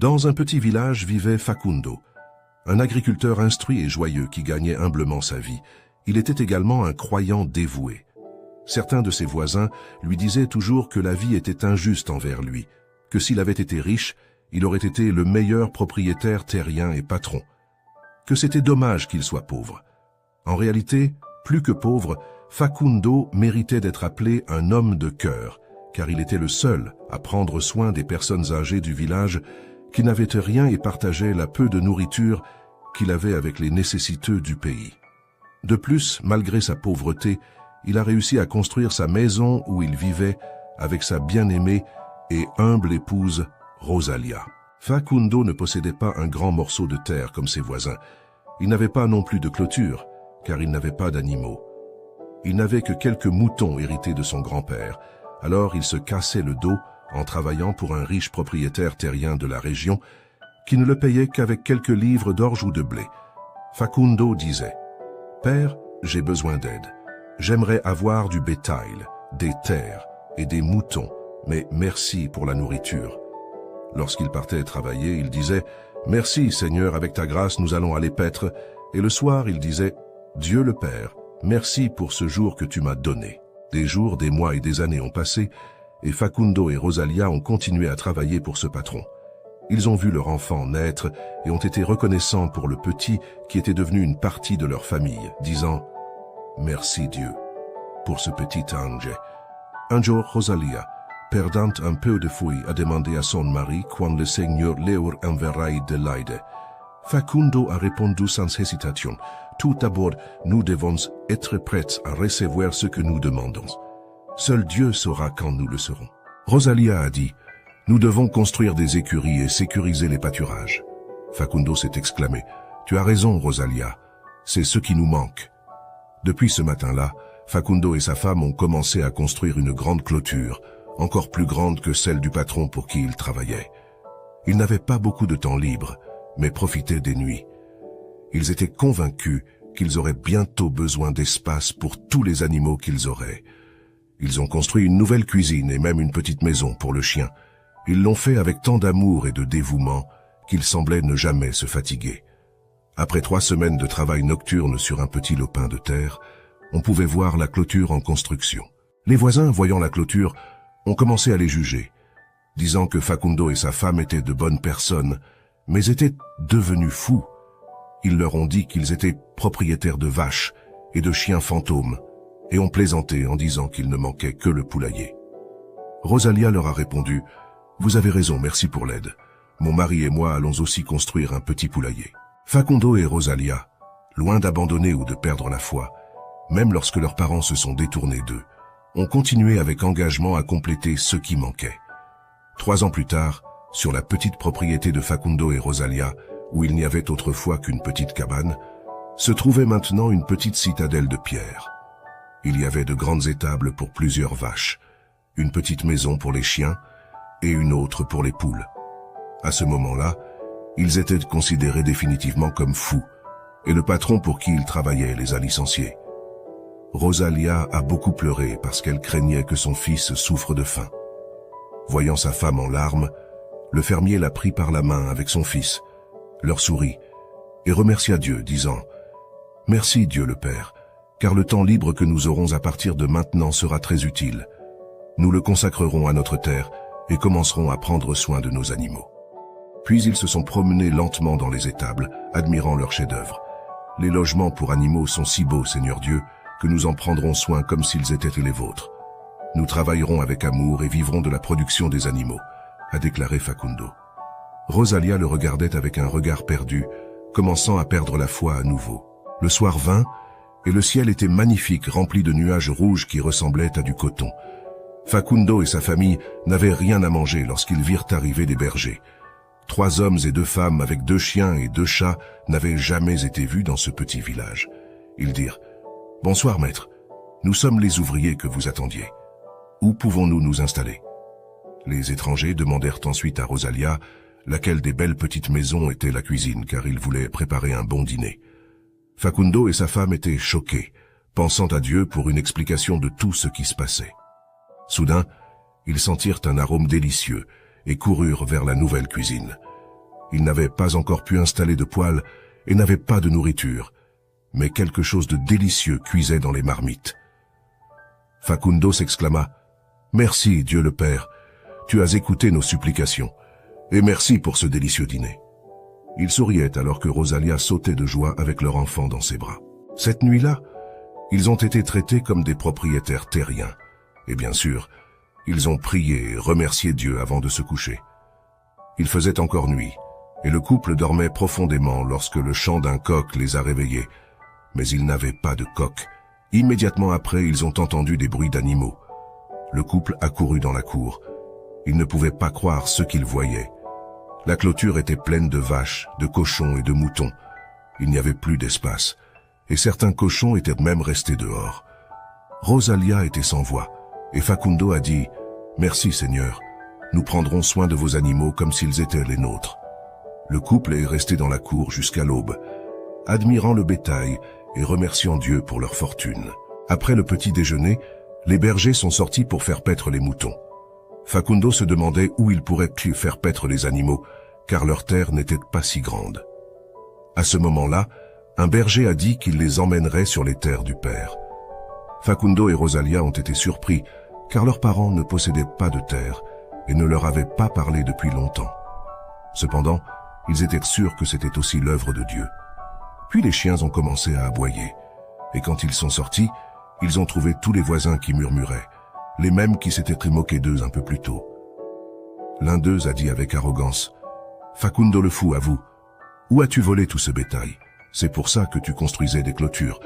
Dans un petit village vivait Facundo, un agriculteur instruit et joyeux qui gagnait humblement sa vie. Il était également un croyant dévoué. Certains de ses voisins lui disaient toujours que la vie était injuste envers lui, que s'il avait été riche, il aurait été le meilleur propriétaire terrien et patron, que c'était dommage qu'il soit pauvre. En réalité, plus que pauvre, Facundo méritait d'être appelé un homme de cœur, car il était le seul à prendre soin des personnes âgées du village qui n'avaient rien et partageaient la peu de nourriture qu'il avait avec les nécessiteux du pays. De plus, malgré sa pauvreté, il a réussi à construire sa maison où il vivait avec sa bien-aimée et humble épouse Rosalia. Facundo ne possédait pas un grand morceau de terre comme ses voisins. Il n'avait pas non plus de clôture, car il n'avait pas d'animaux. Il n'avait que quelques moutons hérités de son grand-père, alors il se cassait le dos en travaillant pour un riche propriétaire terrien de la région qui ne le payait qu'avec quelques livres d'orge ou de blé. Facundo disait « Père, j'ai besoin d'aide. J'aimerais avoir du bétail, des terres et des moutons, mais merci pour la nourriture. » Lorsqu'il partait travailler, il disait « Merci Seigneur, avec ta grâce nous allons aller paître. » Et le soir, il disait « Dieu le Père, merci pour ce jour que tu m'as donné. » Des jours, des mois et des années ont passé, et Facundo et Rosalia ont continué à travailler pour ce patron. Ils ont vu leur enfant naître et ont été reconnaissants pour le petit qui était devenu une partie de leur famille, disant « Merci Dieu pour ce petit ange. » Un jour, Rosalia, perdant un peu de fouille, a demandé à son mari quand le Seigneur leur enverrait de l'aide. Facundo a répondu sans hésitation « Tout d'abord, nous devons être prêts à recevoir ce que nous demandons. Seul Dieu saura quand nous le serons. » Rosalia a dit « Nous devons construire des écuries et sécuriser les pâturages. » Facundo s'est exclamé « Tu as raison, Rosalia, c'est ce qui nous manque. » Depuis ce matin-là, Facundo et sa femme ont commencé à construire une grande clôture, encore plus grande que celle du patron pour qui ils travaillaient. Ils n'avaient pas beaucoup de temps libre, mais profitaient des nuits. Ils étaient convaincus qu'ils auraient bientôt besoin d'espace pour tous les animaux qu'ils auraient. Ils ont construit une nouvelle cuisine et même une petite maison pour le chien. Ils l'ont fait avec tant d'amour et de dévouement qu'ils semblaient ne jamais se fatiguer. Après 3 semaines de travail nocturne sur un petit lopin de terre, on pouvait voir la clôture en construction. Les voisins, voyant la clôture, ont commencé à les juger, disant que Facundo et sa femme étaient de bonnes personnes, mais étaient devenus fous. Ils leur ont dit qu'ils étaient propriétaires de vaches et de chiens fantômes, et ont plaisanté en disant qu'il ne manquait que le poulailler. Rosalia leur a répondu « Vous avez raison, merci pour l'aide. Mon mari et moi allons aussi construire un petit poulailler. » Facundo et Rosalia, loin d'abandonner ou de perdre la foi, même lorsque leurs parents se sont détournés d'eux, ont continué avec engagement à compléter ce qui manquait. 3 ans plus tard, sur la petite propriété de Facundo et Rosalia, où il n'y avait autrefois qu'une petite cabane, se trouvait maintenant une petite citadelle de pierre. Il y avait de grandes étables pour plusieurs vaches, une petite maison pour les chiens et une autre pour les poules. À ce moment-là, ils étaient considérés définitivement comme fous, et le patron pour qui ils travaillaient les a licenciés. Rosalia a beaucoup pleuré parce qu'elle craignait que son fils souffre de faim. Voyant sa femme en larmes, le fermier l'a pris par la main avec son fils, leur sourit et remercia Dieu, disant « Merci Dieu le Père, car le temps libre que nous aurons à partir de maintenant sera très utile. Nous le consacrerons à notre terre et commencerons à prendre soin de nos animaux. » Puis ils se sont promenés lentement dans les étables, admirant leurs chefs-d'œuvre. Les logements pour animaux sont si beaux, Seigneur Dieu, que nous en prendrons soin comme s'ils étaient les vôtres. Nous travaillerons avec amour et vivrons de la production des animaux, a déclaré Facundo. Rosalia le regardait avec un regard perdu, commençant à perdre la foi à nouveau. Le soir vint, et le ciel était magnifique, rempli de nuages rouges qui ressemblaient à du coton. Facundo et sa famille n'avaient rien à manger lorsqu'ils virent arriver des bergers. 3 hommes et 2 femmes avec 2 chiens et 2 chats n'avaient jamais été vus dans ce petit village. Ils dirent « Bonsoir maître, nous sommes les ouvriers que vous attendiez. Où pouvons-nous nous installer ?» Les étrangers demandèrent ensuite à Rosalia laquelle des belles petites maisons était la cuisine, car ils voulaient préparer un bon dîner. Facundo et sa femme étaient choqués, pensant à Dieu pour une explication de tout ce qui se passait. Soudain, ils sentirent un arôme délicieux et coururent vers la nouvelle cuisine. Ils n'avaient pas encore pu installer de poêle et n'avaient pas de nourriture, mais quelque chose de délicieux cuisait dans les marmites. Facundo s'exclama « Merci, Dieu le Père, tu as écouté nos supplications, et merci pour ce délicieux dîner. » Il souriait alors que Rosalia sautait de joie avec leur enfant dans ses bras. Cette nuit-là, ils ont été traités comme des propriétaires terriens, et bien sûr, ils ont prié et remercié Dieu avant de se coucher. Il faisait encore nuit, et le couple dormait profondément lorsque le chant d'un coq les a réveillés. Mais ils n'avaient pas de coq. Immédiatement après, ils ont entendu des bruits d'animaux. Le couple accourut dans la cour. Ils ne pouvaient pas croire ce qu'ils voyaient. La clôture était pleine de vaches, de cochons et de moutons. Il n'y avait plus d'espace, et certains cochons étaient même restés dehors. Rosalia était sans voix, et Facundo a dit « Merci Seigneur, nous prendrons soin de vos animaux comme s'ils étaient les nôtres. » Le couple est resté dans la cour jusqu'à l'aube, admirant le bétail et remerciant Dieu pour leur fortune. Après le petit déjeuner, les bergers sont sortis pour faire paître les moutons. Facundo se demandait où ils pourraient faire paître les animaux, car leur terre n'était pas si grande. À ce moment-là, un berger a dit qu'il les emmènerait sur les terres du père. Facundo et Rosalia ont été surpris, car leurs parents ne possédaient pas de terre et ne leur avaient pas parlé depuis longtemps. Cependant, ils étaient sûrs que c'était aussi l'œuvre de Dieu. Puis les chiens ont commencé à aboyer, et quand ils sont sortis, ils ont trouvé tous les voisins qui murmuraient, les mêmes qui s'étaient moqués d'eux un peu plus tôt. L'un d'eux a dit avec arrogance, « Facundo le fou, à vous, où as-tu volé tout ce bétail? C'est pour ça que tu construisais des clôtures.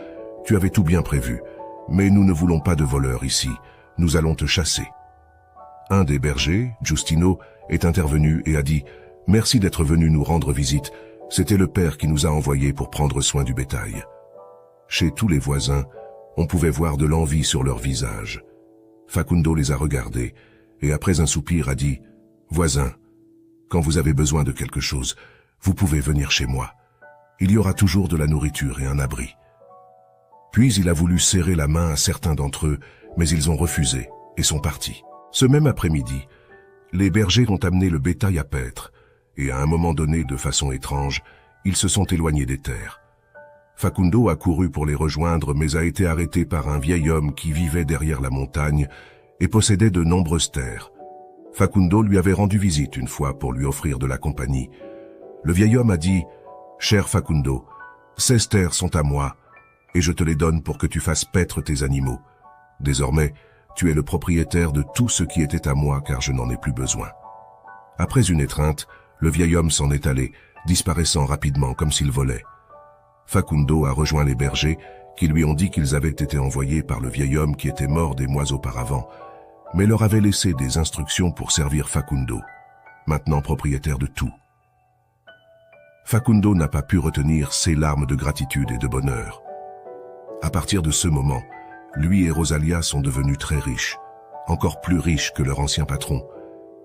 Tu avais tout bien prévu, mais nous ne voulons pas de voleurs ici, nous allons te chasser. » Un des bergers, Giustino, est intervenu et a dit « Merci d'être venu nous rendre visite, c'était le père qui nous a envoyés pour prendre soin du bétail. » Chez tous les voisins, on pouvait voir de l'envie sur leur visage. Facundo les a regardés et après un soupir a dit « Voisins, quand vous avez besoin de quelque chose, vous pouvez venir chez moi. Il y aura toujours de la nourriture et un abri. » Puis il a voulu serrer la main à certains d'entre eux, mais ils ont refusé et sont partis. Ce même après-midi, les bergers ont amené le bétail à paître, et à un moment donné, de façon étrange, ils se sont éloignés des terres. Facundo a couru pour les rejoindre, mais a été arrêté par un vieil homme qui vivait derrière la montagne et possédait de nombreuses terres. Facundo lui avait rendu visite une fois pour lui offrir de la compagnie. Le vieil homme a dit « Cher Facundo, 16 terres sont à moi, et je te les donne pour que tu fasses paître tes animaux. Désormais, tu es le propriétaire de tout ce qui était à moi car je n'en ai plus besoin. » Après une étreinte, le vieil homme s'en est allé, disparaissant rapidement comme s'il volait. Facundo a rejoint les bergers qui lui ont dit qu'ils avaient été envoyés par le vieil homme qui était mort des mois auparavant, mais leur avait laissé des instructions pour servir Facundo, maintenant propriétaire de tout. Facundo n'a pas pu retenir ses larmes de gratitude et de bonheur. À partir de ce moment, lui et Rosalia sont devenus très riches, encore plus riches que leur ancien patron,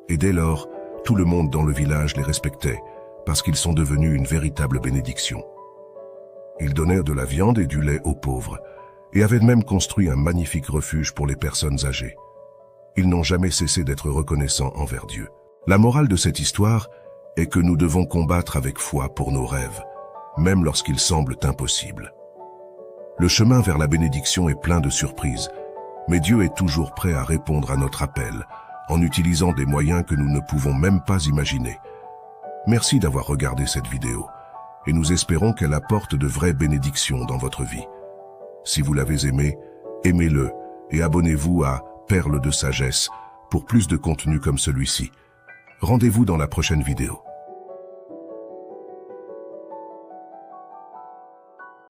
et dès lors, tout le monde dans le village les respectait, parce qu'ils sont devenus une véritable bénédiction. Ils donnèrent de la viande et du lait aux pauvres, et avaient même construit un magnifique refuge pour les personnes âgées. Ils n'ont jamais cessé d'être reconnaissants envers Dieu. La morale de cette histoire est que nous devons combattre avec foi pour nos rêves, même lorsqu'ils semblent impossibles. Le chemin vers la bénédiction est plein de surprises, mais Dieu est toujours prêt à répondre à notre appel, en utilisant des moyens que nous ne pouvons même pas imaginer. Merci d'avoir regardé cette vidéo, et nous espérons qu'elle apporte de vraies bénédictions dans votre vie. Si vous l'avez aimé, aimez-le et abonnez-vous à Perles de sagesse pour plus de contenu comme celui-ci. Rendez-vous dans la prochaine vidéo.